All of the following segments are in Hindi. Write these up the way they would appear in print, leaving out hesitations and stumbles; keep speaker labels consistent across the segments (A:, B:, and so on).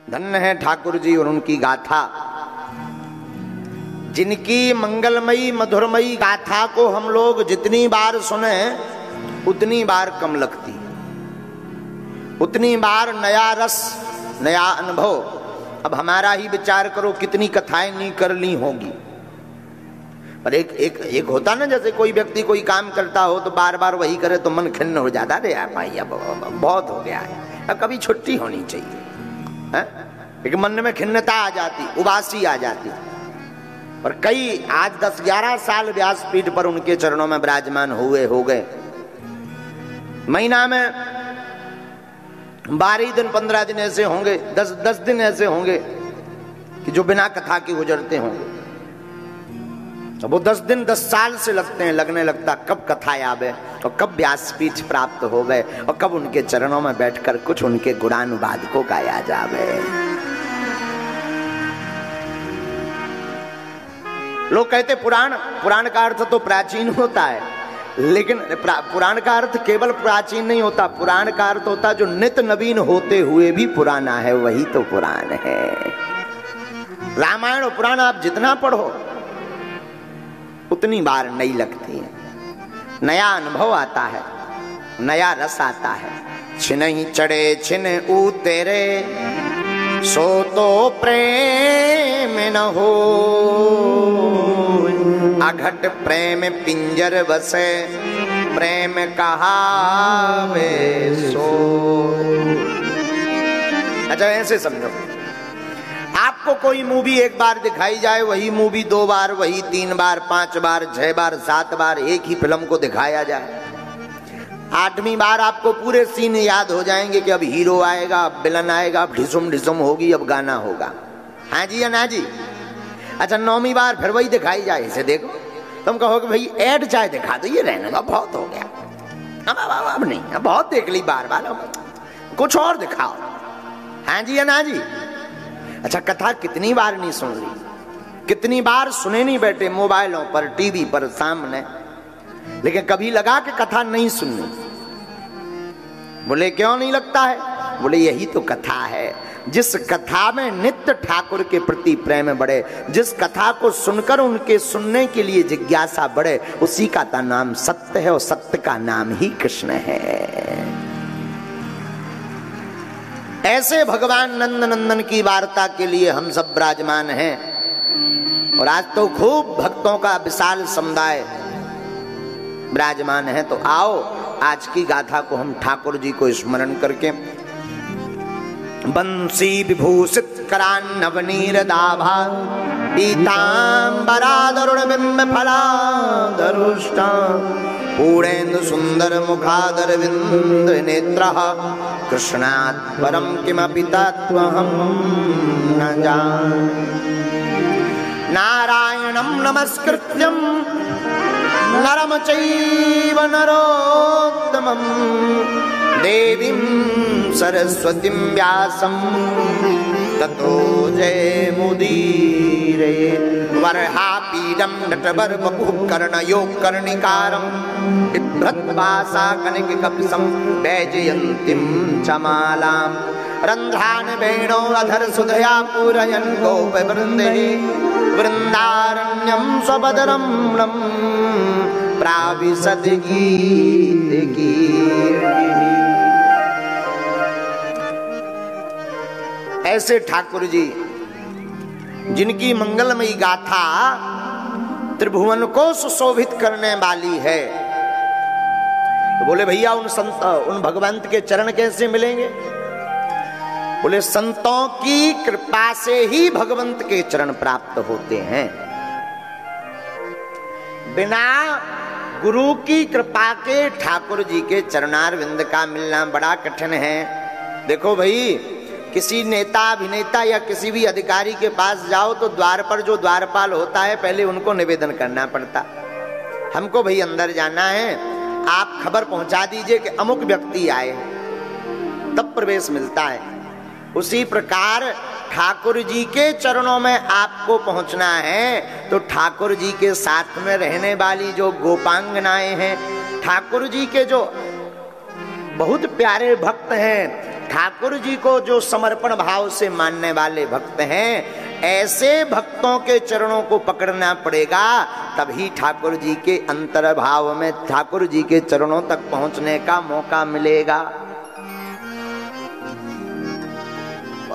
A: धन्य है ठाकुर जी और उनकी गाथा। जिनकी मंगलमयी मधुरमयी गाथा को हम लोग जितनी बार सुने उतनी बार कम लगती, उतनी बार नया रस नया अनुभव। अब हमारा ही विचार करो कितनी कथाएं नहीं कर ली होगी। पर एक होता ना, जैसे कोई व्यक्ति कोई काम करता हो तो बार बार वही करे तो मन खिन्न हो जाता, अरे यार भाई अब बहुत हो गया है, अब कभी छुट्टी होनी चाहिए है? एक मन में खिन्नता आ जाती, उबासी आ जाती। और कई आज 10-11 साल व्यासपीठ पर उनके चरणों में विराजमान हुए हो गए। महीना में 12 दिन 15 दिन ऐसे होंगे, 10 दिन ऐसे होंगे कि जो बिना कथा के गुजरते होंगे। तो वो 10 दिन 10 साल से लगते हैं, लगने लगता कब कथा आवे और कब व्यासपीठ प्राप्त हो गए और कब उनके चरणों में बैठकर कुछ उनके गुणानुवाद को गाया जावे। लोग कहते पुराण का अर्थ तो प्राचीन होता है, लेकिन पुराण का अर्थ केवल प्राचीन नहीं होता, पुराण का अर्थ होता जो नित्य नवीन होते हुए भी पुराना है, वही तो पुराण है। रामायण और पुराण आप जितना पढ़ो उतनी बार नई लगती है, नया अनुभव आता है, नया रस आता है। छिनहि चढ़े छिन उतेरे सो तो प्रेम न हो, अघट प्रेम पिंजर बसे प्रेम कहावे सो। अच्छा ऐसे समझो, आपको कोई मूवी एक बार दिखाई जाए, वही मूवी 2 बार, वही 3 बार, 5 बार, 6 बार, 7 बार एक ही फिल्म को दिखाया जाए, 8वीं बार आपको पूरे सीन याद हो जाएंगे कि अब हीरो आएगा, अब विलन आएगा, अब ढिसुम ढिसुम होगी, अब गाना होगा। हाँ जी या ना जी? अच्छा 9वीं बार फिर वही दिखाई जाए, इसे देखो, तुम कहोगे भाई ऐड चाहे दिखा दो, ये रहने का बहुत हो गया, अब नहीं, अब बहुत देख ली बार बार, कुछ और दिखाओ। हाँ जी या ना जी? अच्छा कथा कितनी बार नहीं सुन ली, कितनी बार सुने नहीं बैठे मोबाइलों पर, टीवी पर सामने, लेकिन कभी लगा कि कथा नहीं सुननी। बोले क्यों नहीं लगता है? बोले यही तो कथा है। जिस कथा में नित्य ठाकुर के प्रति प्रेम बढ़े, जिस कथा को सुनकर उनके सुनने के लिए जिज्ञासा बढ़े, उसी का नाम सत्य है और सत्य का नाम ही कृष्ण है। ऐसे भगवान नंद नंदन की वार्ता के लिए हम सब विराजमान हैं और आज तो खूब भक्तों का विशाल समुदाय विराजमान है। तो आओ आज की गाथा को हम ठाकुर जी को स्मरण करके बंसी विभूषित करान्नवनीर दाभा पीतांबरादरुण बिंब फलादरुष्टा पूर्णेन्दु सुंदर मुखादर विंद नेत्रः कृष्णात् परम किमपि तत्त्वहं न जाने। नारायणं नमस्कृत्यं नरं चैव नरोत्तमं देवीं सरस्वतीं व्यासं ततो जयमुदीरये। वर्हापीडं नटवरवपुः कर्णयोः कर्णिकारं बिभ्रद्भासा कनककपिशं वैजयन्तीं च मालां रन्ध्रान् वेणोरधर सुधया पूरयन् गोपवृन्दैः वृन्दारण्यं स्वपदरम्णं प्राविशद गीतकीर्तिः। ऐसे ठाकुर जी जिनकी मंगलमयी गाथा त्रिभुवन को सुशोभित करने वाली है। तो बोले भैया उन भगवंत के चरण कैसे मिलेंगे? बोले संतों की कृपा से ही भगवंत के चरण प्राप्त होते हैं। बिना गुरु की कृपा के ठाकुर जी के चरणारविंद का मिलना बड़ा कठिन है। देखो भाई, किसी नेता अभिनेता या किसी भी अधिकारी के पास जाओ तो द्वार पर जो द्वारपाल होता है पहले उनको निवेदन करना पड़ता, हमको भाई अंदर जाना है, आप खबर पहुंचा दीजिए कि अमुक व्यक्ति आए, तब प्रवेश मिलता है। उसी प्रकार ठाकुर जी के चरणों में आपको पहुंचना है तो ठाकुर जी के साथ में रहने वाली जो गोपांगनाएं हैं, ठाकुर जी के जो बहुत प्यारे भक्त हैं, ठाकुर जी को जो समर्पण भाव से मानने वाले भक्त हैं, ऐसे भक्तों के चरणों को पकड़ना पड़ेगा, तभी ठाकुर जी के अंतर्भाव में ठाकुर जी के चरणों तक पहुंचने का मौका मिलेगा।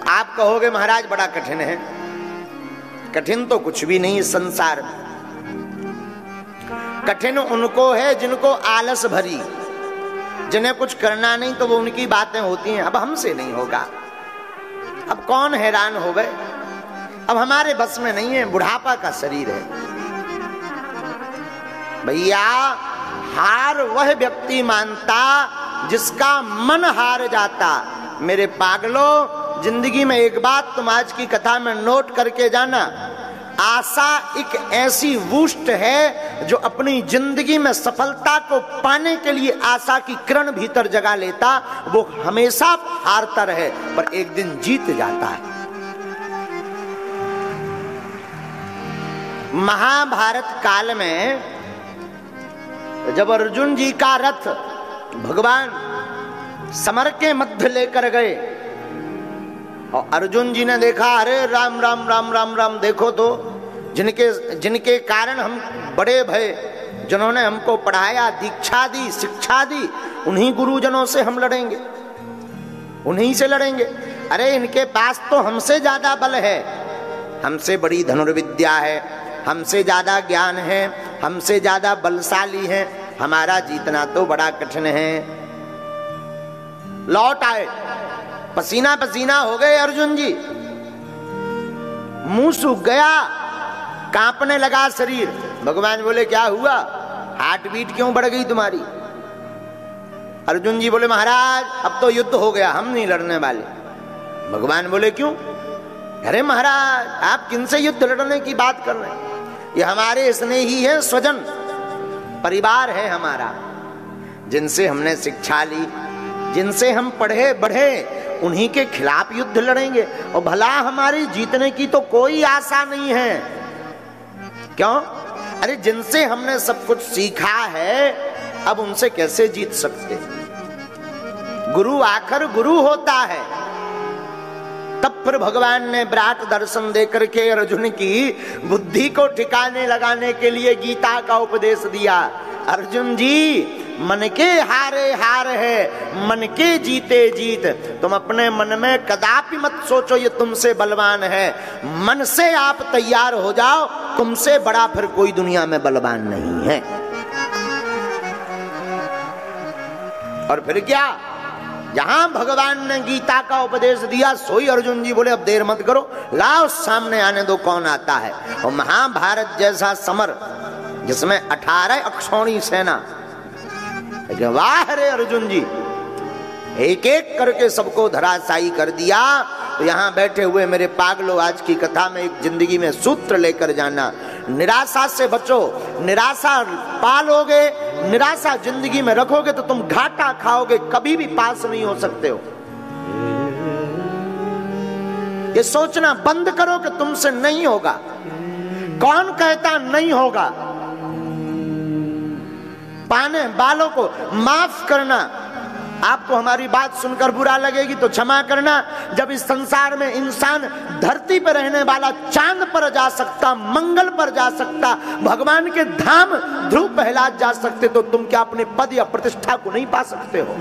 A: आप कहोगे महाराज बड़ा कठिन है। कठिन तो कुछ भी नहीं इस संसार में। कठिन उनको है जिनको आलस भरी, जिन्हें कुछ करना नहीं तो वो उनकी बातें होती हैं। अब हमसे नहीं होगा, अब कौन हैरान हो गए, अब हमारे बस में नहीं है, बुढ़ापा का शरीर है। भैया हार वह व्यक्ति मानता जिसका मन हार जाता। मेरे पागलों, जिंदगी में एक बात तुम आज की कथा में नोट करके जाना, आशा एक ऐसी वुष्ट है जो अपनी जिंदगी में सफलता को पाने के लिए आशा की किरण भीतर जगा लेता। वो हमेशा हारता रहे पर एक दिन जीत जाता है। महाभारत काल में जब अर्जुन जी का रथ भगवान समर के मध्य लेकर गए और अर्जुन जी ने देखा, अरे राम राम राम राम राम, देखो तो जिनके कारण हम बड़े भय, जिन्होंने हमको पढ़ाया, दीक्षा दी, शिक्षा दी, उन्हीं गुरुजनों से हम लड़ेंगे, उन्हीं से लड़ेंगे। अरे इनके पास तो हमसे ज्यादा बल है, हमसे बड़ी धनुर्विद्या है, हमसे ज्यादा ज्ञान है, हमसे ज्यादा बलशाली है, हमारा जीतना तो बड़ा कठिन है। लौट आए, पसीना पसीना हो गए अर्जुन जी, मुंह सूख गया, कांपने लगा शरीर। भगवान बोले क्या हुआ, हार्ट बीट क्यों बढ़ गई तुम्हारी? अर्जुन जी बोले महाराज अब तो युद्ध हो गया, हम नहीं लड़ने वाले। भगवान बोले क्यों? अरे महाराज आप किनसे युद्ध लड़ने की बात कर रहे हैं? ये हमारे स्नेही है, स्वजन परिवार है हमारा, जिनसे हमने शिक्षा ली, जिनसे हम पढ़े बढ़े, उन्हीं के खिलाफ युद्ध लड़ेंगे? और भला हमारी जीतने की तो कोई आशा नहीं है। क्यों? अरे जिनसे हमने सब कुछ सीखा है, अब उनसे कैसे जीत सकते? गुरु आखिर गुरु होता है। तब फिर भगवान ने विराट दर्शन देकर के अर्जुन की बुद्धि को ठिकाने लगाने के लिए गीता का उपदेश दिया। अर्जुन जी मन के हारे हार है, मन के जीते जीत। तुम अपने मन में कदापि मत सोचो ये तुमसे बलवान है, मन से आप तैयार हो जाओ, तुमसे बड़ा फिर कोई दुनिया में बलवान नहीं है। और फिर क्या, जहां भगवान ने गीता का उपदेश दिया सोई अर्जुन जी बोले अब देर मत करो, लाओ सामने आने दो कौन आता है। और महाभारत जैसा समर जिसमें 18 अक्षौणी सेना, वाह रे अर्जुन जी, एक एक करके सबको धराशायी कर दिया। तो यहां बैठे हुए मेरे पागलों, आज की कथा में एक जिंदगी में सूत्र लेकर जाना, निराशा से बचो। निराशा पालोगे, निराशा जिंदगी में रखोगे तो तुम घाटा खाओगे, कभी भी पास नहीं हो सकते हो। ये सोचना बंद करो कि तुमसे नहीं होगा। कौन कहता नहीं होगा? पाने वालों को माफ करना। आपको हमारी बात सुनकर बुरा लगेगी तो क्षमा करना। जब इस संसार में इंसान धरती पर रहने वाला चांद पर जा सकता, मंगल पर जा सकता, भगवान के धाम ध्रुव प्रहलाद जा सकते, तो तुम क्या अपने पद या प्रतिष्ठा को नहीं पा सकते हो?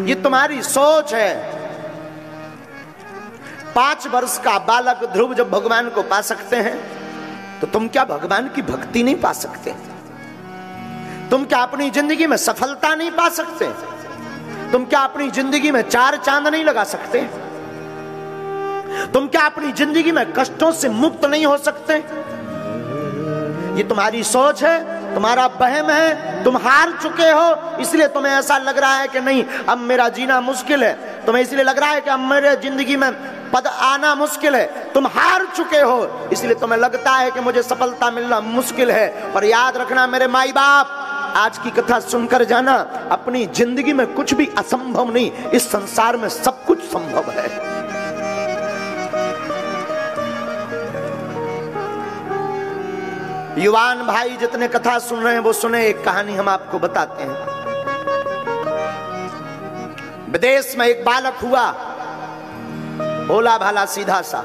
A: ये तुम्हारी सोच है। 5 वर्ष का बालक ध्रुव जब भगवान को पा सकते हैं, तो तुम क्या भगवान की भक्ति नहीं पा सकते? तुम क्या अपनी जिंदगी में सफलता नहीं पा सकते? तुम क्या अपनी जिंदगी में 4 चांद नहीं लगा सकते? तुम क्या अपनी जिंदगी में कष्टों से मुक्त नहीं हो सकते? ये तुम्हारी सोच है, तुम्हारा वहम है। तुम हार चुके हो, इसलिए तुम्हें ऐसा लग रहा है कि नहीं अब मेरा जीना मुश्किल है। तुम्हें इसलिए लग रहा है कि अब मेरे जिंदगी में पद आना मुश्किल है। तुम हार चुके हो, इसलिए तुम्हें लगता है कि मुझे सफलता मिलना मुश्किल है। पर याद रखना मेरे माई बाप, आज की कथा सुनकर जाना, अपनी जिंदगी में कुछ भी असंभव नहीं, इस संसार में सब कुछ संभव है। युवान भाई जितने कथा सुन रहे हैं वो सुने, एक कहानी हम आपको बताते हैं। विदेश में एक बालक हुआ, भोला भाला सीधा सा।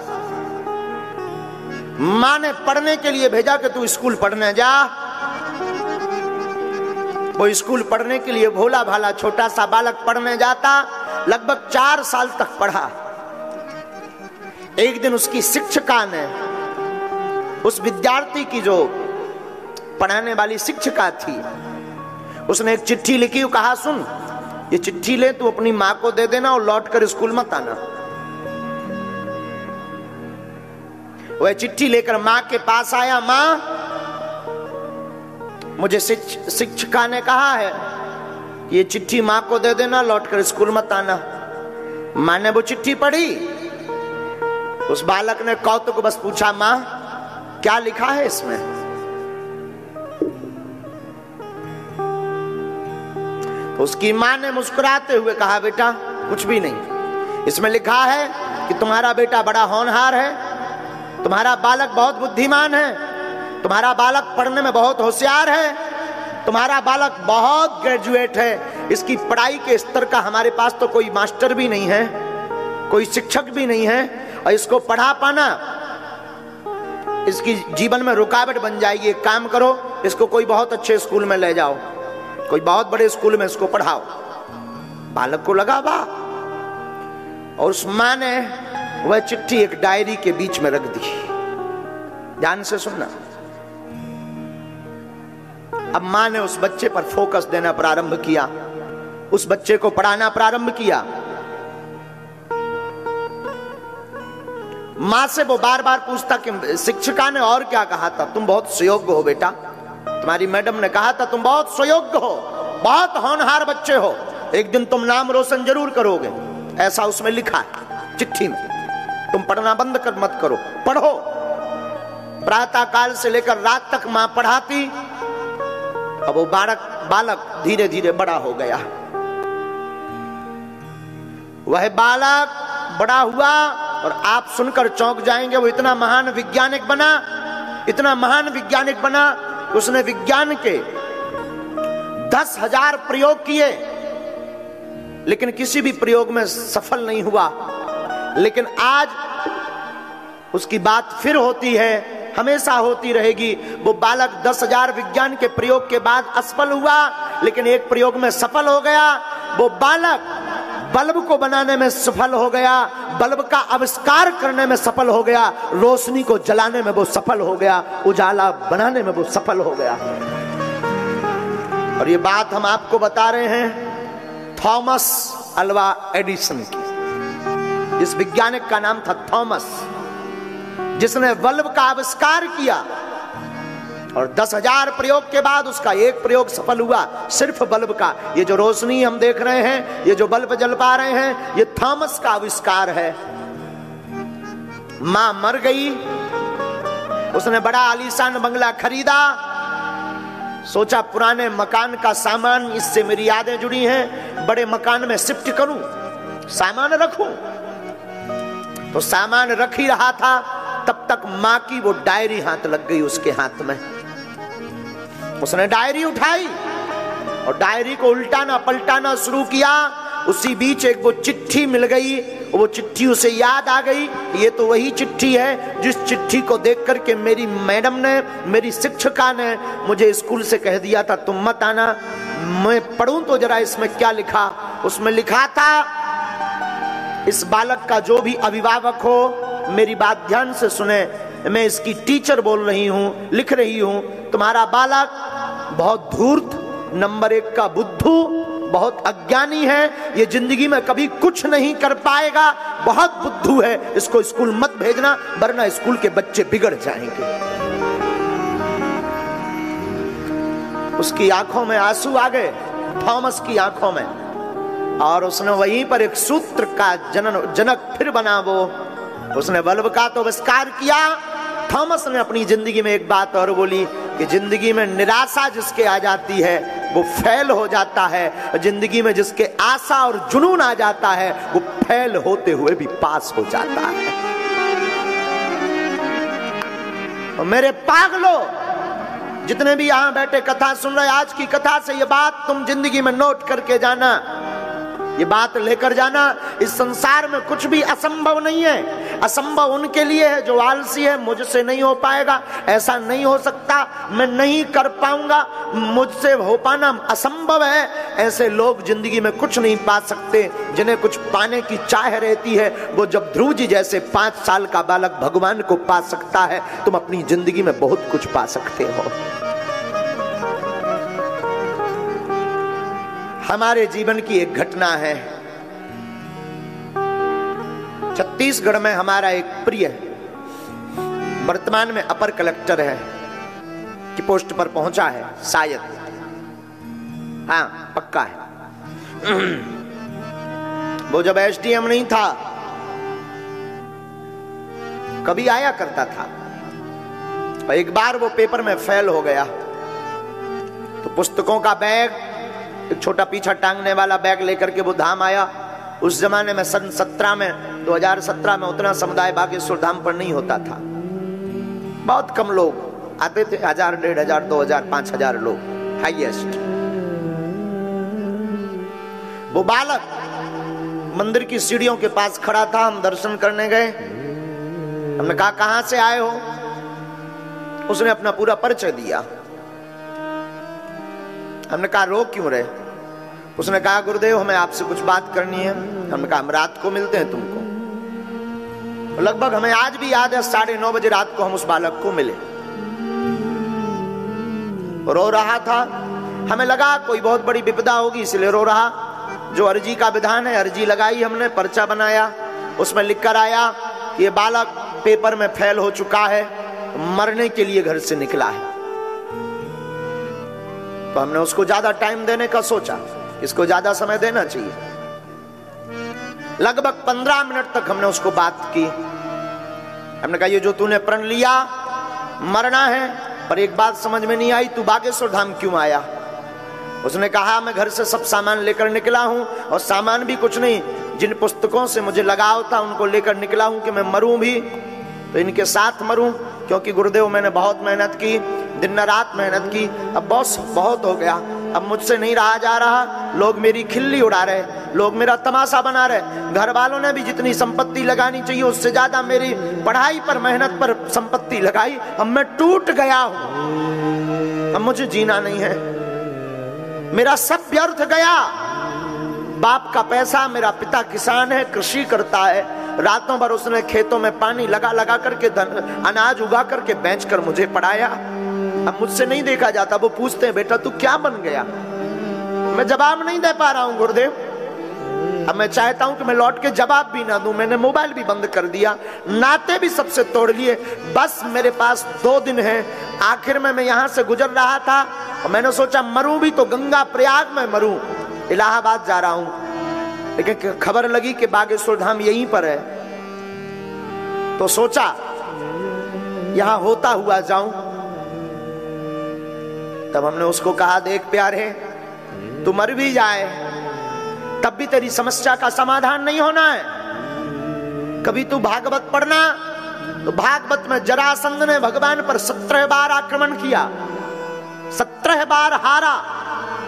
A: मां ने पढ़ने के लिए भेजा कि तू स्कूल पढ़ने जा। वो स्कूल पढ़ने के लिए भोला भाला छोटा सा बालक पढ़ने जाता। लगभग 4 साल तक पढ़ा। एक दिन उसकी शिक्षिका ने, उस विद्यार्थी की जो पढ़ाने वाली शिक्षिका थी, उसने एक चिट्ठी लिखी। कहा, सुन ये चिट्ठी ले, तू अपनी मां को दे देना और लौट कर स्कूल मत आना। वह चिट्ठी लेकर मां के पास आया। मां, मुझे शिक्षिका ने कहा है कि ये चिट्ठी मां को दे देना, लौट कर स्कूल मत आना। मां ने वो चिट्ठी पढ़ी। उस बालक ने कौतुक बस पूछा, मां क्या लिखा है इसमें? तो उसकी मां ने मुस्कुराते हुए कहा, बेटा कुछ भी नहीं, इसमें लिखा है कि तुम्हारा बेटा बड़ा होनहार है, तुम्हारा बालक बहुत बुद्धिमान है, तुम्हारा बालक पढ़ने में बहुत होशियार है, तुम्हारा बालक बहुत ग्रेजुएट है। इसकी पढ़ाई के स्तर का हमारे पास तो कोई मास्टर भी नहीं है, कोई शिक्षक भी नहीं है, और इसको पढ़ा पाना इसकी जीवन में रुकावट बन जाएगी। एक काम करो, इसको कोई बहुत अच्छे स्कूल में ले जाओ, कोई बहुत बड़े स्कूल में इसको पढ़ाओ। बालक को लगा वाह, और उस मां ने वह चिट्ठी एक डायरी के बीच में रख दी। ध्यान से सुनना। अब मां ने उस बच्चे पर फोकस देना प्रारंभ किया, उस बच्चे को पढ़ाना प्रारंभ किया। मां से वो बार बार पूछता कि शिक्षिका ने और क्या कहा था? तुम बहुत सुयोग्य हो बेटा, तुम्हारी मैडम ने कहा था तुम बहुत सुयोग्य हो, बहुत होनहार बच्चे हो, एक दिन तुम नाम रोशन जरूर करोगे, ऐसा उसमें लिखा है चिट्ठी में। तुम पढ़ना बंद कर मत करो, पढ़ो। प्रातः काल से लेकर रात तक मां पढ़ाती। अब वो बालक धीरे धीरे बड़ा हो गया। वह बालक बड़ा हुआ और आप सुनकर चौंक जाएंगे, वो इतना महान वैज्ञानिक बना, इतना महान वैज्ञानिक बना। उसने विज्ञान के 10,000 प्रयोग किए, लेकिन किसी भी प्रयोग में सफल नहीं हुआ। लेकिन आज उसकी बात फिर होती है, हमेशा होती रहेगी। वो बालक 10,000 विज्ञान के प्रयोग के बाद असफल हुआ, लेकिन एक प्रयोग में सफल हो गया। वो बालक बल्ब को बनाने में सफल हो गया, बल्ब का आविष्कार करने में सफल हो गया, रोशनी को जलाने में वो सफल हो गया, उजाला बनाने में वो सफल हो गया। और ये बात हम आपको बता रहे हैं थॉमस अल्वा एडिसन की। इस वैज्ञानिक का नाम था थॉमस, जिसने बल्ब का आविष्कार किया, और 10,000 प्रयोग के बाद उसका एक प्रयोग सफल हुआ, सिर्फ बल्ब का। ये जो रोशनी हम देख रहे हैं, ये जो बल्ब जल पा रहे हैं, ये थॉमस का आविष्कार है। मां मर गई, उसने बड़ा आलीशान बंगला खरीदा। सोचा पुराने मकान का सामान, इससे मेरी यादें जुड़ी हैं, बड़े मकान में शिफ्ट करूं, सामान रखूं। तो सामान रख ही रहा था, तब तक मां की वो डायरी हाथ लग गई उसके हाथ में। उसने डायरी उठाई और डायरी को उल्टाना पलटाना शुरू किया। उसी बीच एक वो चिट्ठी मिल गई। वो चिट्ठी उसे याद आ गई, ये तो वही चिट्ठी है जिस चिट्ठी को देख करके मेरी मैडम ने, मेरी शिक्षिका ने मुझे स्कूल से कह दिया था तुम मत आना। मैं पढ़ूं तो जरा इसमें क्या लिखा। उसमें लिखा था, इस बालक का जो भी अभिभावक हो मेरी बात ध्यान से सुने, मैं इसकी टीचर बोल रही हूं, लिख रही हूं, तुम्हारा बालक बहुत धूर्त, नंबर 1 का बुद्धू, बहुत अज्ञानी है, ये जिंदगी में कभी कुछ नहीं कर पाएगा, बहुत बुद्धू है, इसको स्कूल मत भेजना वरना स्कूल के बच्चे बिगड़ जाएंगे। उसकी आंखों में आंसू आ गए, थॉमस की आंखों में, और उसने वहीं पर एक सूत्र का जनक फिर बना। वो उसने बल्ब का तो आविष्कार किया। थॉमस ने अपनी जिंदगी में एक बात और बोली कि जिंदगी में निराशा जिसके आ जाती है वो फेल हो जाता है, जिंदगी में जिसके आशा और जुनून आ जाता है वो फेल होते हुए भी पास हो जाता है। और मेरे पागलों, जितने भी यहां बैठे कथा सुन रहे, आज की कथा से ये बात तुम जिंदगी में नोट करके जाना ये बात लेकर जाना, इस संसार में कुछ भी असंभव नहीं है। असंभव उनके लिए है जो आलसी है, मुझसे नहीं हो पाएगा, ऐसा नहीं हो सकता, मैं नहीं कर पाऊंगा, मुझसे हो पाना असंभव है, ऐसे लोग जिंदगी में कुछ नहीं पा सकते। जिन्हें कुछ पाने की चाह रहती है, वो जब ध्रुव जी जैसे 5 साल का बालक भगवान को पा सकता है, तुम अपनी जिंदगी में बहुत कुछ पा सकते हो। हमारे जीवन की एक घटना है। छत्तीसगढ़ में हमारा एक प्रिय वर्तमान में अपर कलेक्टर है की पोस्ट पर पहुंचा है शायद, हाँ पक्का है। वो जब एसडीएम नहीं था, कभी आया करता था, और एक बार वो पेपर में फेल हो गया तो पुस्तकों का बैग, एक छोटा पीछा टांगने वाला बैग लेकर के वो धाम आया। उस जमाने में सन 2017 में उतना समुदाय बागेश्वर धाम पर नहीं होता था, बहुत कम लोग आते थे, 1000, 1500, 2000, 5000 लोग हाईएस्ट। वो बालक मंदिर की सीढ़ियों के पास खड़ा था, हम दर्शन करने गए, हमने कहा कहां से आए हो? उसने अपना पूरा परिचय दिया। हमने कहा रो क्यों रहे? उसने कहा गुरुदेव हमें आपसे कुछ बात करनी है। हमने कहा हम रात को मिलते हैं तुमको। लगभग हमें आज भी याद है 9:30 बजे रात को हम उस बालक को मिले। रो रहा था, हमें लगा कोई बहुत बड़ी विपदा होगी इसलिए रो रहा। जो अर्जी का विधान है, अर्जी लगाई हमने, पर्चा बनाया, उसमें लिखकर आया कि ये बालक पेपर में फेल हो चुका है, मरने के लिए घर से निकला है। तो हमने उसको ज्यादा टाइम देने का सोचा, इसको ज्यादा समय देना चाहिए। लगभग 15 मिनट तक हमने उसको बात की। हमने कहा ये जो तूने प्रण लिया, मरना है, पर एक बात समझ में नहीं आई, तू बागेश्वर धाम क्यों आया? उसने कहा मैं घर से सब सामान लेकर निकला हूं, और सामान भी कुछ नहीं, जिन पुस्तकों से मुझे लगाव था उनको लेकर निकला हूं कि मैं मरूं भी तो इनके साथ मरूं, क्योंकि गुरुदेव मैंने बहुत मेहनत की, दिन रात मेहनत की, अब बॉस बहुत हो गया, अब मुझसे नहीं रहा जा रहा, लोग मेरी खिल्ली उड़ा रहे, लोग मेरा तमाशा बना रहे, घर वालों ने भी जितनी संपत्ति लगानी चाहिए उससे ज्यादा मेरी पढ़ाई पर, मेहनत पर संपत्ति लगाई, अब मैं टूट गया हूं, अब मुझे जीना नहीं है, मेरा सब व्यर्थ गया। बाप का पैसा, मेरा पिता किसान है, कृषि करता है, रातों भर उसने खेतों में पानी लगा लगा करके अनाज उगा करके बेचकर मुझे पढ़ाया, अब मुझसे नहीं देखा जाता। वो पूछते हैं बेटा तू क्या बन गया? मैं जवाब नहीं दे पा रहा हूं गुरुदेव। अब मैं चाहता हूं कि मैं लौट के जवाब भी ना दूं, मैंने मोबाइल भी बंद कर दिया, नाते भी सबसे तोड़ लिए, बस मेरे पास 2 दिन है। आखिर में मैं यहां से गुजर रहा था और मैंने सोचा मरूं भी तो गंगा प्रयाग में मरूं, इलाहाबाद जा रहा हूं, लेकिन खबर लगी कि बागेश्वर धाम यहीं पर है, तो सोचा यहां होता हुआ जाऊं। तब हमने उसको कहा देख प्यारे, तू मर भी जाए तब भी तेरी समस्या का समाधान नहीं होना है। कभी तू भागवत पढ़ना, तो भागवत में जरासंध ने भगवान पर 17 बार आक्रमण किया, 17 बार हारा,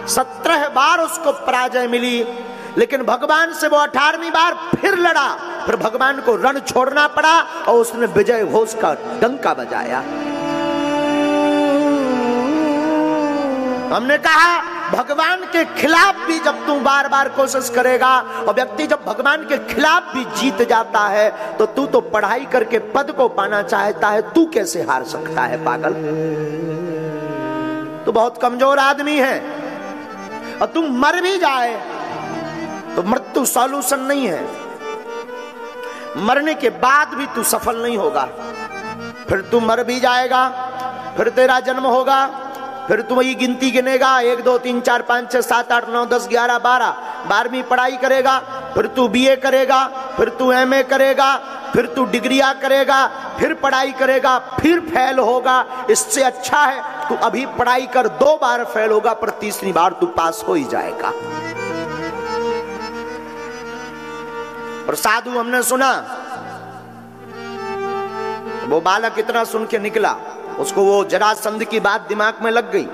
A: 17 बार उसको पराजय मिली, लेकिन भगवान से वो 18वीं बार फिर लड़ा, फिर भगवान को रण छोड़ना पड़ा और उसने विजय घोष का डंका बजाया। हमने कहा भगवान के खिलाफ भी जब तू बार बार कोशिश करेगा, और व्यक्ति जब भगवान के खिलाफ भी जीत जाता है, तो तू तो पढ़ाई करके पद को पाना चाहता है, तू कैसे हार सकता है पागल? तू बहुत कमजोर आदमी है, और तू मर भी जाए तो मृत्यु सॉल्यूशन नहीं है, मरने के बाद भी तू सफल नहीं होगा। फिर तू मर भी जाएगा, फिर तेरा जन्म होगा, फिर तू वही गिनती गिनेगा 1 2 3 4 5 6 7 8 9 10 11 12, 12वीं पढ़ाई करेगा, फिर तू बीए करेगा, फिर तू एमए करेगा, फिर तू डिग्रियां करेगा, फिर पढ़ाई करेगा, फिर फेल होगा। इससे अच्छा है तू अभी पढ़ाई कर, 2 बार फेल होगा पर 3री बार तू पास हो ही जाएगा। और साधु हमने सुना, वो बालक इतना सुन के निकला, उसको वो जरासंध की बात दिमाग में लग गई,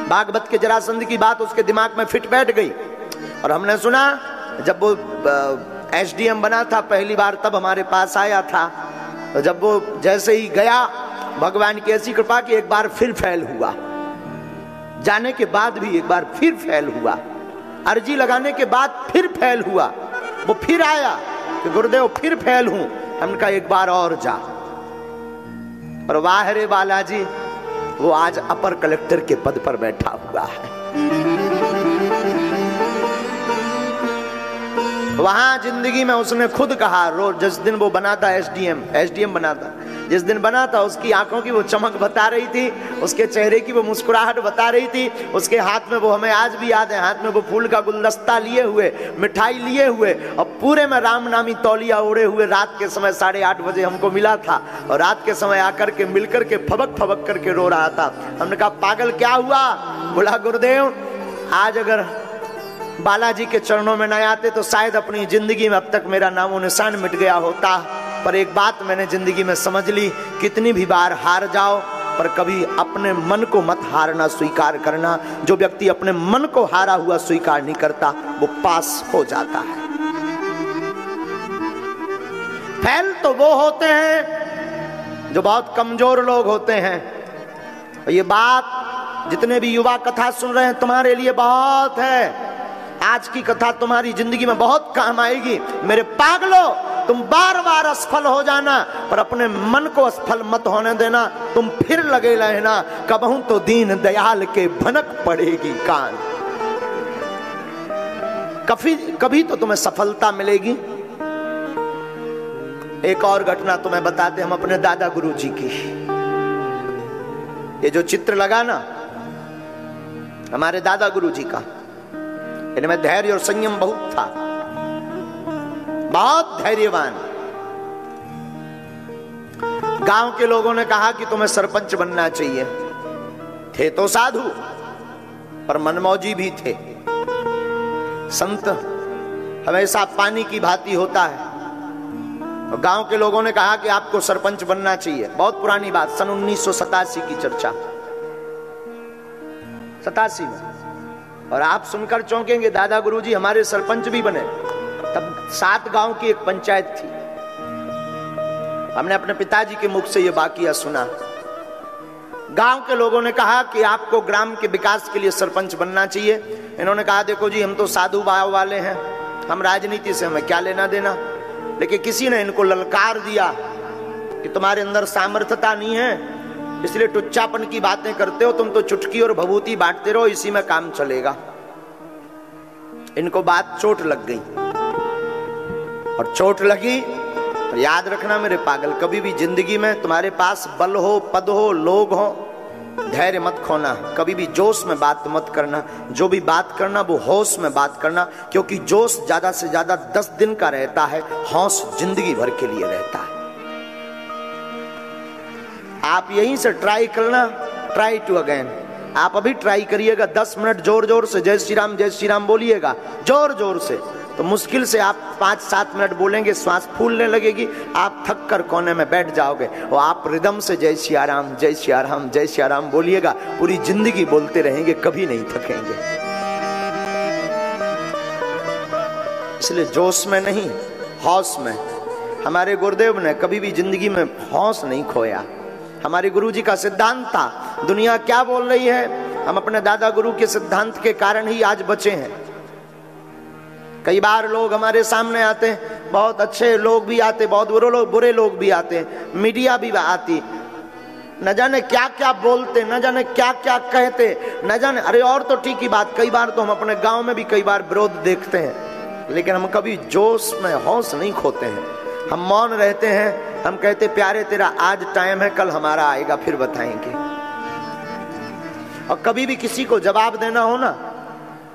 A: भागवत के जरासंध की बात उसके दिमाग में फिट बैठ गई। और हमने सुना जब वो एसडीएम बना था पहली बार, तब हमारे पास आया था। तो जब वो जैसे ही गया, भगवान की ऐसी कृपा कि एक बार फिर फेल हुआ, जाने के बाद भी एक बार फिर फेल हुआ, अर्जी लगाने के बाद फिर फेल हुआ। वो फिर आया कि गुरुदेव फिर फेल हूं। हमने कहा एक बार और जा। और वाह रे बालाजी, वो आज अपर कलेक्टर के पद पर बैठा हुआ है। वहां जिंदगी में उसने खुद कहा, रोज जिस दिन वो बना था एसडीएम बना था, जिस दिन बना था उसकी आंखों की वो चमक बता रही थी, उसके चेहरे की वो मुस्कुराहट बता रही थी, उसके हाथ में वो हमें आज भी याद है, हाथ में वो फूल का गुलदस्ता लिए हुए, मिठाई लिए हुए और पूरे में राम नामी तौलिया ओढ़े हुए रात के समय 8:30 बजे हमको मिला था। और रात के समय आकर के मिलकर के फबक फबक करके रो रहा था। हमने कहा पागल क्या हुआ? बोला गुरुदेव आज अगर बालाजी के चरणों में न आते तो शायद अपनी जिंदगी में अब तक मेरा नामो निशान मिट गया होता। पर एक बात मैंने जिंदगी में समझ ली, कितनी भी बार हार जाओ पर कभी अपने मन को मत हारना स्वीकार करना। जो व्यक्ति अपने मन को हारा हुआ स्वीकार नहीं करता वो पास हो जाता है। फेल तो वो होते हैं जो बहुत कमजोर लोग होते हैं। ये बात जितने भी युवा कथा सुन रहे हैं तुम्हारे लिए बहुत है। आज की कथा तुम्हारी जिंदगी में बहुत काम आएगी। मेरे पागलों, तुम बार बार असफल हो जाना पर अपने मन को असफल मत होने देना। तुम फिर लगे रहना, कबहू तो दीन दयाल के भनक पड़ेगी कान। कभी तो तुम्हें सफलता मिलेगी। एक और घटना तुम्हें बताते हम अपने दादा गुरु जी की। ये जो चित्र लगा ना हमारे दादा गुरु जी का, इनमें धैर्य और संयम बहुत था, बहुत धैर्यवान। गांव के लोगों ने कहा कि तुम्हें सरपंच बनना चाहिए। थे तो साधु पर मनमौजी भी थे। संत हमेशा पानी की भांति होता है। और गांव के लोगों ने कहा कि आपको सरपंच बनना चाहिए। बहुत पुरानी बात, सन 1987 की चर्चा, 87 में। और आप सुनकर चौंकेंगे, दादा गुरुजी हमारे सरपंच भी बने। तब 7 गांव की एक पंचायत थी। हमने अपने पिताजी के मुख से यह वाकया सुना। गांव के लोगों ने कहा कि आपको ग्राम के विकास के लिए सरपंच बनना चाहिए। इन्होंने कहा देखो जी हम तो साधु भाव वाले हैं, हम राजनीति से हमें क्या लेना देना। लेकिन किसी ने इनको ललकार दिया कि तुम्हारे अंदर सामर्थ्यता नहीं है, इसलिए टुच्चापन की बातें करते हो, तुम तो चुटकी और भभूति बांटते रहो, इसी में काम चलेगा। इनको बात चोट लग गई। और चोट लगी तो याद रखना मेरे पागल, कभी भी जिंदगी में तुम्हारे पास बल हो, पद हो, लोग हो, धैर्य मत खोना। कभी भी जोश में बात मत करना। जो भी बात करना वो होश में बात करना, क्योंकि जोश ज्यादा से ज्यादा 10 दिन का रहता है, होश जिंदगी भर के लिए रहता है। आप यहीं से ट्राई करना, ट्राई टू अगेन। आप अभी ट्राई करिएगा, 10 मिनट जोर जोर से जय श्री राम बोलिएगा, जोर जोर से। तो मुश्किल से आप 5-7 मिनट बोलेंगे, श्वास फूलने लगेगी, आप थक कर कोने में बैठ जाओगे। और आप रिदम से जय श्री राम जय श्री राम जय श्री राम बोलिएगा, पूरी जिंदगी बोलते रहेंगे, कभी नहीं थकेंगे। इसलिए जोश में नहीं, होश में। हमारे गुरुदेव ने कभी भी जिंदगी में होश नहीं खोया। हमारे गुरु जी का सिद्धांत था, दुनिया क्या बोल रही है, हम अपने दादा गुरु के सिद्धांत के कारण ही आज बचे हैं। कई बार लोग हमारे सामने आते हैं, बहुत अच्छे लोग भी आते, बहुत बुरे लोग भी आते हैं, मीडिया भी आती, न जाने क्या क्या बोलते, न जाने क्या क्या कहते, न जाने। अरे और तो ठीक ही बात, कई बार तो हम अपने गांव में भी कई बार विरोध देखते हैं, लेकिन हम कभी जोश में होश नहीं खोते हैं। हम मौन रहते हैं, हम कहते प्यारे तेरा आज टाइम है, कल हमारा आएगा फिर बताएंगे। और कभी भी किसी को जवाब देना हो ना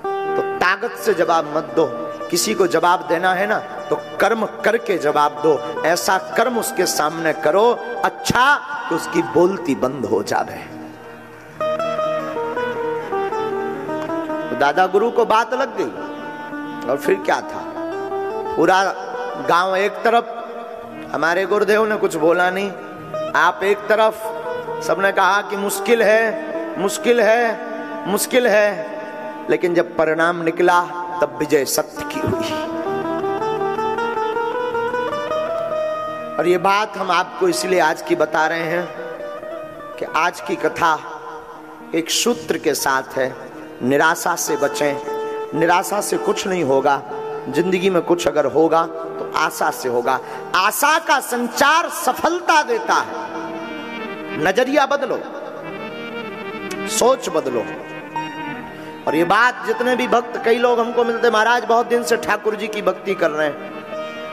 A: तो ताकत से जवाब मत दो। किसी को जवाब देना है ना तो कर्म करके जवाब दो। ऐसा कर्म उसके सामने करो अच्छा कि उसकी बोलती बंद हो जावे। तो दादा गुरु को बात लग गई और फिर क्या था, पूरा गांव एक तरफ, हमारे गुरुदेव ने कुछ बोला नहीं, आप एक तरफ, सबने कहा कि मुश्किल है मुश्किल है मुश्किल है। लेकिन जब परिणाम निकला तब विजय सत्य की हुई। और ये बात हम आपको इसलिए आज की बता रहे हैं कि आज की कथा एक सूत्र के साथ है, निराशा से बचें। निराशा से कुछ नहीं होगा, जिंदगी में कुछ अगर होगा तो आशा से होगा। आशा का संचार सफलता देता है। नजरिया बदलो, सोच बदलो। और ये बात जितने भी भक्त, कई लोग हमको मिलते, महाराज बहुत दिन से ठाकुर जी की भक्ति कर रहे हैं,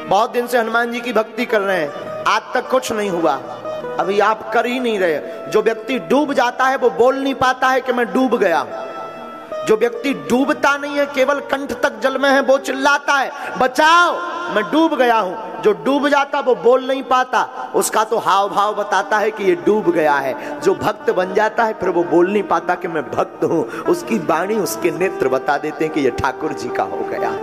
A: बहुत दिन से हनुमान जी की भक्ति कर रहे हैं, आज तक कुछ नहीं हुआ। अभी आप कर ही नहीं रहे। जो व्यक्ति डूब जाता है वो बोल नहीं पाता है कि मैं डूब गया। जो व्यक्ति डूबता नहीं है, केवल कंठ तक जल में है, वो चिल्लाता है बचाओ मैं डूब गया हूं। जो डूब जाता वो बोल नहीं पाता, उसका तो हाव भाव बताता है कि ये डूब गया है। जो भक्त बन जाता है फिर वो बोल नहीं पाता कि मैं भक्त हूं, उसकी वाणी, उसके नेत्र बता देते हैं कि ये ठाकुर जी का हो गया।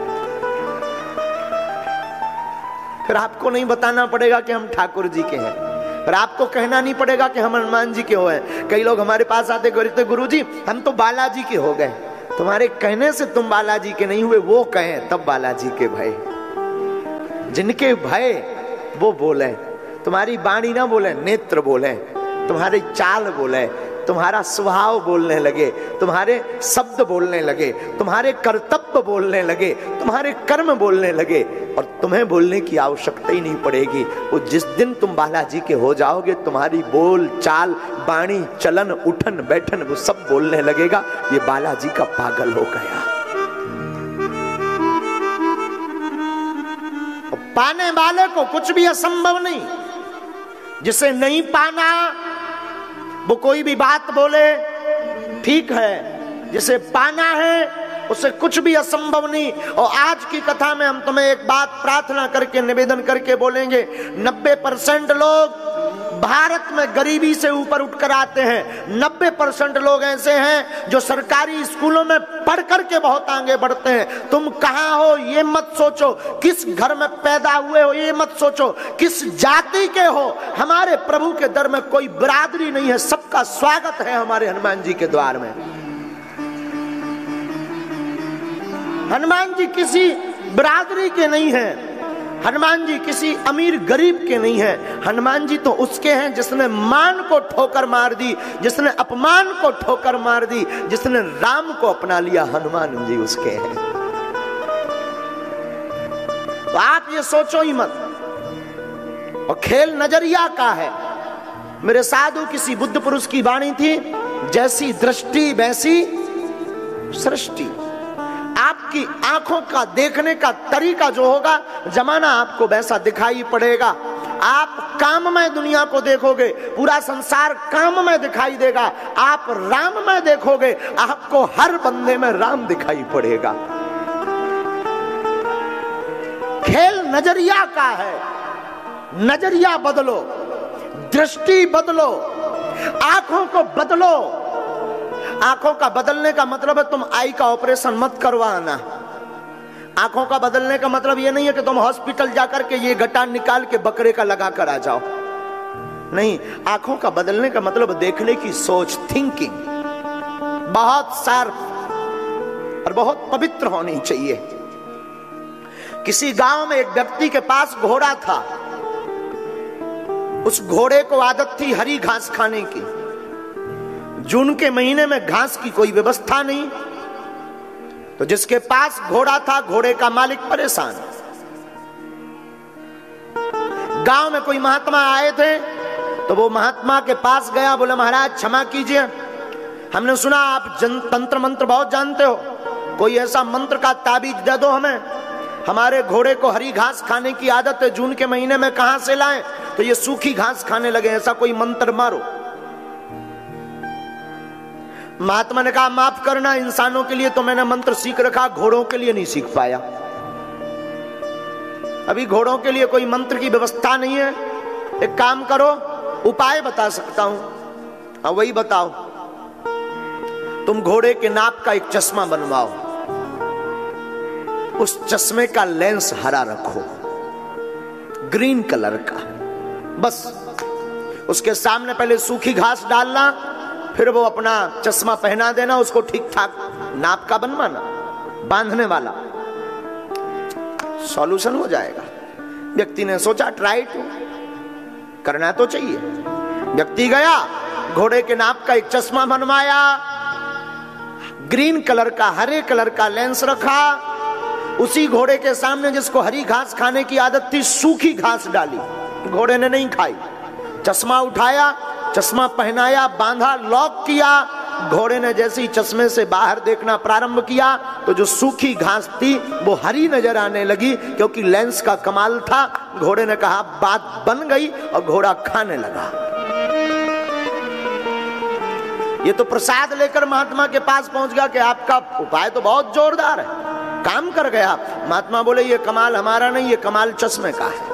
A: फिर आपको नहीं बताना पड़ेगा कि हम ठाकुर जी के हैं, पर आपको कहना नहीं पड़ेगा कि हम हनुमान जी के हो हैं। कई लोग हमारे पास आते कहते गुरुजी हम तो बालाजी के हो गए। तुम्हारे कहने से तुम बालाजी के नहीं हुए, वो कहें तब बालाजी के भय। जिनके भय वो बोले, तुम्हारी वाणी ना बोले, नेत्र बोले, तुम्हारी चाल बोले, तुम्हारा स्वभाव बोलने लगे, तुम्हारे शब्द बोलने लगे, तुम्हारे कर्तव्य बोलने लगे, तुम्हारे कर्म बोलने लगे, और तुम्हें बोलने की आवश्यकता ही नहीं पड़ेगी। वो जिस दिन तुम बालाजी के हो जाओगे, तुम्हारी बोल चाल, वाणी, चलन, उठन बैठन वो सब बोलने लगेगा ये बालाजी का पागल हो गया। पाने वाले को कुछ भी असंभव नहीं। जिसे नहीं पाना वो कोई भी बात बोले ठीक है, जिसे पाना है उसे कुछ भी असंभव नहीं। और आज की कथा में हम तुम्हें एक बात प्रार्थना करके, निवेदन करके बोलेंगे, 90% लोग भारत में गरीबी से ऊपर उठकर आते हैं। 90% लोग ऐसे हैं जो सरकारी स्कूलों में पढ़ करके बहुत आगे बढ़ते हैं। तुम कहां हो ये मत सोचो, किस घर में पैदा हुए हो ये मत सोचो, किस जाति के हो। हमारे प्रभु के दर में कोई बिरादरी नहीं है, सबका स्वागत है हमारे हनुमान जी के द्वार में। हनुमान जी किसी बिरादरी के नहीं हैं, हनुमान जी किसी अमीर गरीब के नहीं हैं। हनुमान जी तो उसके हैं जिसने मान को ठोकर मार दी, जिसने अपमान को ठोकर मार दी, जिसने राम को अपना लिया, हनुमान जी उसके हैं। तो आप ये सोचो ही मत। और खेल नजरिया का है। मेरे साधु किसी बुद्ध पुरुष की वाणी थी, जैसी दृष्टि वैसी सृष्टि। आपकी आंखों का देखने का तरीका जो होगा, जमाना आपको वैसा दिखाई पड़ेगा। आप काममय दुनिया को देखोगे, पूरा संसार काममय दिखाई देगा। आप राममय देखोगे, आपको हर बंदे में राम दिखाई पड़ेगा। खेल नजरिया का है। नजरिया बदलो, दृष्टि बदलो, आंखों को बदलो। आंखों का बदलने का मतलब है तुम आई का ऑपरेशन मत करवाना। आंखों का बदलने का मतलब यह नहीं है कि तुम हॉस्पिटल जाकर के ये गटान निकाल के बकरे का लगा कर आ जाओ। नहीं, आंखों का बदलने का मतलब देखने की सोच, थिंकिंग बहुत शार्प और बहुत पवित्र होनी चाहिए। किसी गांव में एक व्यक्ति के पास घोड़ा था। उस घोड़े को आदत थी हरी घास खाने की। जून के महीने में घास की कोई व्यवस्था नहीं, तो जिसके पास घोड़ा था, घोड़े का मालिक परेशान। गांव में कोई महात्मा आए थे, तो वो महात्मा के पास गया, बोले महाराज क्षमा कीजिए, हमने सुना आप तंत्र मंत्र बहुत जानते हो, कोई ऐसा मंत्र का ताबीज दे दो हमें। हमारे घोड़े को हरी घास खाने की आदत है, जून के महीने में कहां से लाएं, तो ये सूखी घास खाने लगे, ऐसा कोई मंत्र मारो। महात्मा ने कहा माफ करना, इंसानों के लिए तो मैंने मंत्र सीख रखा, घोड़ों के लिए नहीं सीख पाया। अभी घोड़ों के लिए कोई मंत्र की व्यवस्था नहीं है। एक काम करो, उपाय बता सकता हूं। हाँ वही बताओ। तुम घोड़े के नाप का एक चश्मा बनवाओ, उस चश्मे का लेंस हरा रखो, ग्रीन कलर का। बस उसके सामने पहले सूखी घास डालना, फिर वो अपना चश्मा पहना देना, उसको ठीक ठाक नाप का बनवाना, बांधने वाला, सॉल्यूशन हो जाएगा। व्यक्ति ने सोचा ट्राई टू, करना तो चाहिए। व्यक्ति गया, घोड़े के नाप का एक चश्मा बनवाया, ग्रीन कलर का, हरे कलर का लेंस रखा, उसी घोड़े के सामने जिसको हरी घास खाने की आदत थी, सूखी घास डाली, घोड़े ने नहीं खाई। चश्मा उठाया, चश्मा पहनाया, बांधा, लॉक किया। घोड़े ने जैसे ही चश्मे से बाहर देखना प्रारंभ किया तो जो सूखी घास थी वो हरी नजर आने लगी, क्योंकि लेंस का कमाल था। घोड़े ने कहा बात बन गई और घोड़ा खाने लगा। ये तो प्रसाद लेकर महात्मा के पास पहुंच गया कि आपका उपाय तो बहुत जोरदार है, काम कर गया। महात्मा बोले ये कमाल हमारा नहीं, ये कमाल चश्मे का है,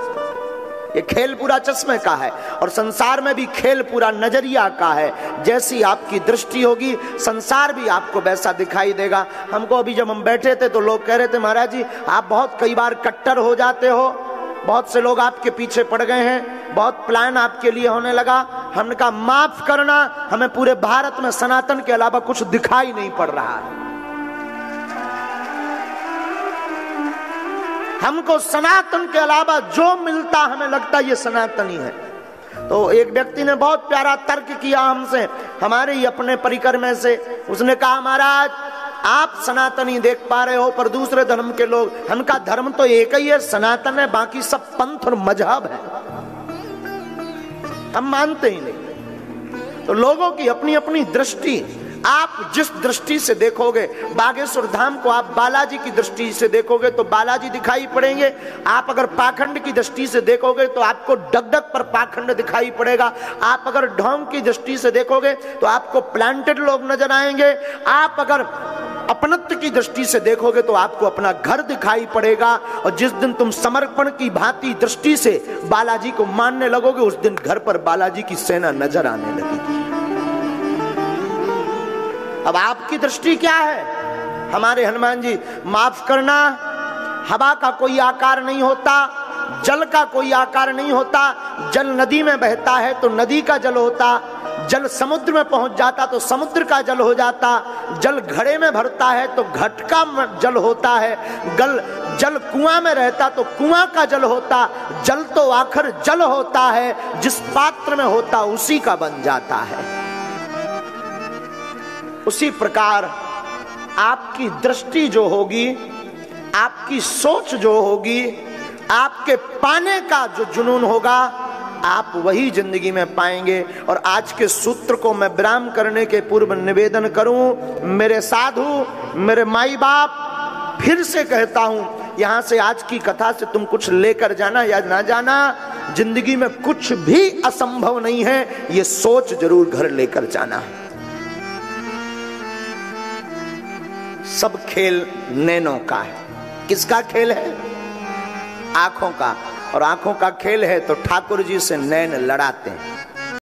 A: ये खेल पूरा चश्मे का है। और संसार में भी खेल पूरा नजरिया का है। जैसी आपकी दृष्टि होगी संसार भी आपको वैसा दिखाई देगा। हमको अभी जब हम बैठे थे तो लोग कह रहे थे महाराज जी आप बहुत कई बार कट्टर हो जाते हो, बहुत से लोग आपके पीछे पड़ गए हैं, बहुत प्लान आपके लिए होने लगा। हमने कहा माफ करना, हमें पूरे भारत में सनातन के अलावा कुछ दिखाई नहीं पड़ रहा है। हमको सनातन के अलावा जो मिलता हमें लगता ये सनातनी है। तो एक व्यक्ति ने बहुत प्यारा तर्क किया हमसे, हमारे ही अपने परिकर में से। उसने कहा महाराज आप सनातनी देख पा रहे हो पर दूसरे धर्म के लोग, हमका धर्म तो एक ही है, सनातन है, बाकी सब पंथ और मजहब है, हम मानते ही नहीं। तो लोगों की अपनी अपनी दृष्टि, आप जिस दृष्टि से देखोगे, बागेश्वर धाम को आप बालाजी की दृष्टि से देखोगे तो बालाजी दिखाई पड़ेंगे। आप अगर पाखंड की दृष्टि से देखोगे तो आपको डगडग पर पाखंड दिखाई पड़ेगा। आप अगर ढोंग की दृष्टि से देखोगे तो आपको प्लांटेड लोग नजर आएंगे। आप अगर अपनत्व की दृष्टि से देखोगे तो आपको अपना घर दिखाई पड़ेगा। और जिस दिन तुम समर्पण की भांति दृष्टि से बालाजी को मानने लगोगे उस दिन घर पर बालाजी की सेना नजर आने लगेगी। अब आपकी दृष्टि क्या है? हमारे हनुमान जी माफ करना, हवा का कोई आकार नहीं होता, जल का कोई आकार नहीं होता। जल नदी में बहता है तो नदी का जल होता, जल समुद्र में पहुंच जाता तो समुद्र का जल हो जाता, जल घड़े में भरता है तो घट का जल होता है, जल कुआं में रहता तो कुआं का जल होता। जल तो आखिर जल होता है, जिस पात्र में होता उसी का बन जाता है। उसी प्रकार आपकी दृष्टि जो होगी, आपकी सोच जो होगी, आपके पाने का जो जुनून होगा, आप वही जिंदगी में पाएंगे। और आज के सूत्र को मैं विराम करने के पूर्व निवेदन करूं, मेरे साधु, मेरे माई बाप, फिर से कहता हूं, यहां से आज की कथा से तुम कुछ लेकर जाना या ना जाना, जिंदगी में कुछ भी असंभव नहीं है, ये सोच जरूर घर लेकर जाना। सब खेल नैनों का है। किसका खेल है? आंखों का। और आंखों का खेल है तो ठाकुर जी से नैन लड़ाते हैं।